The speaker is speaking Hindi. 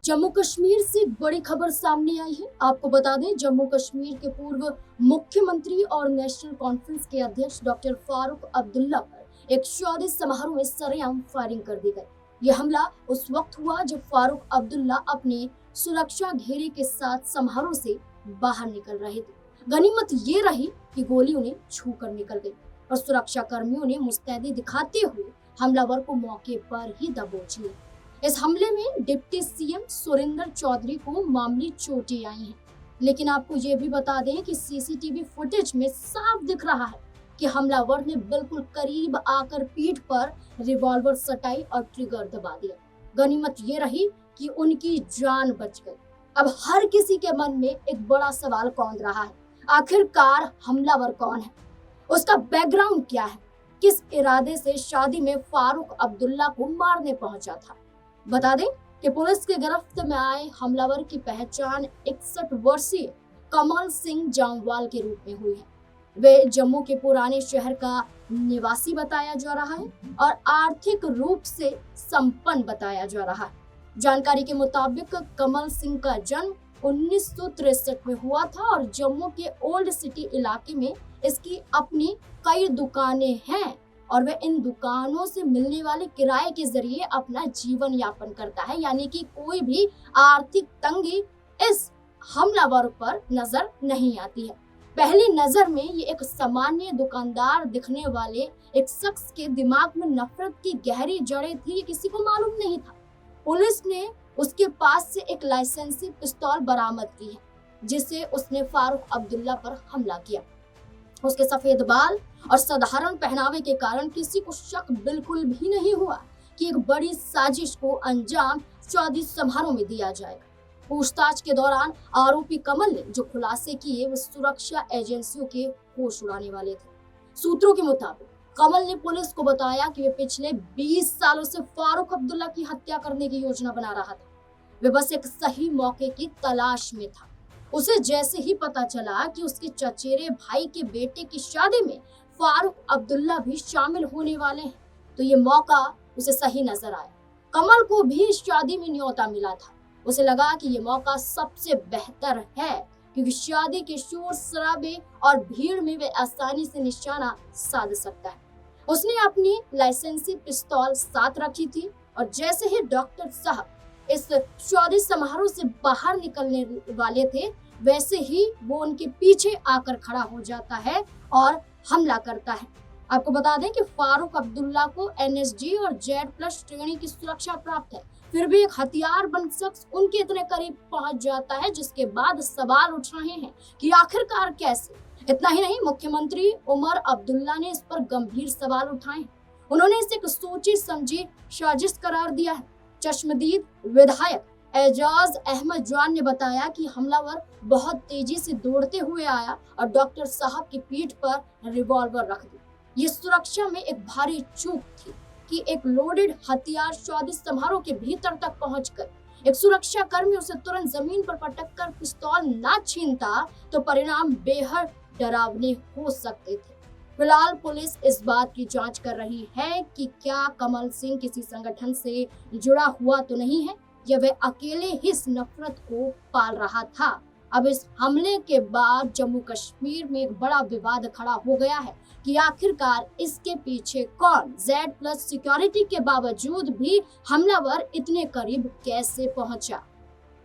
जम्मू कश्मीर से एक बड़ी खबर सामने आई है। आपको बता दें, जम्मू कश्मीर के पूर्व मुख्यमंत्री और नेशनल कॉन्फ्रेंस के अध्यक्ष डॉक्टर फारूक अब्दुल्ला पर एक शादी समारोह में सरेआम फायरिंग कर दी गई। यह हमला उस वक्त हुआ जब फारूक अब्दुल्ला अपने सुरक्षा घेरे के साथ समारोह से बाहर निकल रहे थे। गनीमत ये रही कि गोली उन्हें छू कर निकल गई और सुरक्षा कर्मियों ने मुस्तैदी दिखाते हुए हमलावर को मौके पर ही दबोच लिया। इस हमले में डिप्टी सीएम सुरेंद्र चौधरी को मामूली चोटें आई हैं, लेकिन आपको ये भी बता दें कि सीसीटीवी फुटेज में साफ दिख रहा है कि हमलावर ने बिल्कुल करीब आकर पीठ पर रिवॉल्वर सटाई और ट्रिगर दबा दिया। गनीमत ये रही कि उनकी जान बच गई। अब हर किसी के मन में एक बड़ा सवाल कौंध रहा है, आखिरकार हमलावर कौन है, उसका बैकग्राउंड क्या है, किस इरादे से शादी में फारूक अब्दुल्ला को मारने पहुंचा था। बता दें कि पुलिस के गिरफ्त में आए हमलावर की पहचान 61 वर्षीय कमल सिंह जामवाल के रूप में हुई है। वे जम्मू के पुराने शहर का निवासी बताया जा रहा है और आर्थिक रूप से संपन्न बताया जा रहा है। जानकारी के मुताबिक कमल सिंह का जन्म 1963 में हुआ था और जम्मू के ओल्ड सिटी इलाके में इसकी अपनी कई दुकानें हैं और वह इन दुकानों से मिलने वाले किराए के जरिए अपना जीवन यापन करता है, यानी कि कोई भी आर्थिक तंगी इस हमलावर पर नजर नहीं आती है। पहली नजर में ये एक सामान्य दुकानदार दिखने वाले एक शख्स के दिमाग में नफरत की गहरी जड़ें थी, ये किसी को मालूम नहीं था। पुलिस ने उसके पास से एक लाइसेंसी पिस्तौल बरामद की है, जिससे उसने फारूक अब्दुल्ला पर हमला किया। उसके सफेद बाल और साधारण पहनावे के कारण किसी को शक बिल्कुल भी नहीं हुआ कि एक बड़ी साजिश को अंजाम शादी समारोह में दिया जाएगा। पूछताछ के दौरान आरोपी कमल ने जो खुलासे किए वो सुरक्षा एजेंसियों के होश उड़ाने वाले थे। सूत्रों के मुताबिक कमल ने पुलिस को बताया कि वे पिछले 20 सालों से फारूक अब्दुल्ला की हत्या करने की योजना बना रहा था। वे बस एक सही मौके की तलाश में था। उसे जैसे ही पता चला कि उसके चचेरे भाई के बेटे की शादी में फारूक अब्दुल्ला भी शामिल होने वाले हैं, तो ये मौका उसे सही नजर आया। कमल को भी इस शादी में न्योता मिला था। उसे लगा कि ये मौका सबसे बेहतर है, क्योंकि शादी के शोर शराबे और भीड़ में वे आसानी से निशाना साध सकता है। उसने अपनी लाइसेंसी पिस्तौल साथ रखी थी और जैसे ही डॉक्टर साहब इस शादी समारोह से बाहर निकलने वाले थे, वैसे ही वो उनके पीछे आकर खड़ा हो जाता है और हमला करता है। आपको बता दें कि फारूक अब्दुल्ला को एनएसजी और Z+ श्रेणी की सुरक्षा प्राप्त है, फिर भी एक हथियारबंद शख्स उनके इतने करीब पहुंच जाता है, जिसके बाद सवाल उठ रहे हैं कि आखिरकार कैसे। इतना ही नहीं, मुख्यमंत्री उमर अब्दुल्ला ने इस पर गंभीर सवाल उठाए। उन्होंने इसे एक सोची समझी साजिश करार दिया है। चश्मदीद विधायक एजाज अहमद जान ने बताया कि हमलावर बहुत तेजी से दौड़ते हुए आया और डॉक्टर साहब की पीठ पर रिवॉल्वर रख दी। ये सुरक्षा में एक भारी चूक थी कि एक लोडेड हथियार शादी समारोह के भीतर तक पहुंचकर एक सुरक्षा कर्मी उसे तुरंत जमीन पर पटक कर पिस्तौल ना छीनता तो परिणाम बेहद डरावने हो सकते थे। फिलहाल पुलिस इस बात की जांच कर रही है कि क्या कमल सिंह किसी संगठन से जुड़ा हुआ तो नहीं है या वह अकेले ही इस नफरत को पाल रहा था। अब इस हमले के बाद जम्मू कश्मीर में एक बड़ा विवाद खड़ा हो गया है कि आखिरकार इसके पीछे कौन। Z+ सिक्योरिटी के बावजूद भी हमलावर इतने करीब कैसे पहुंचा।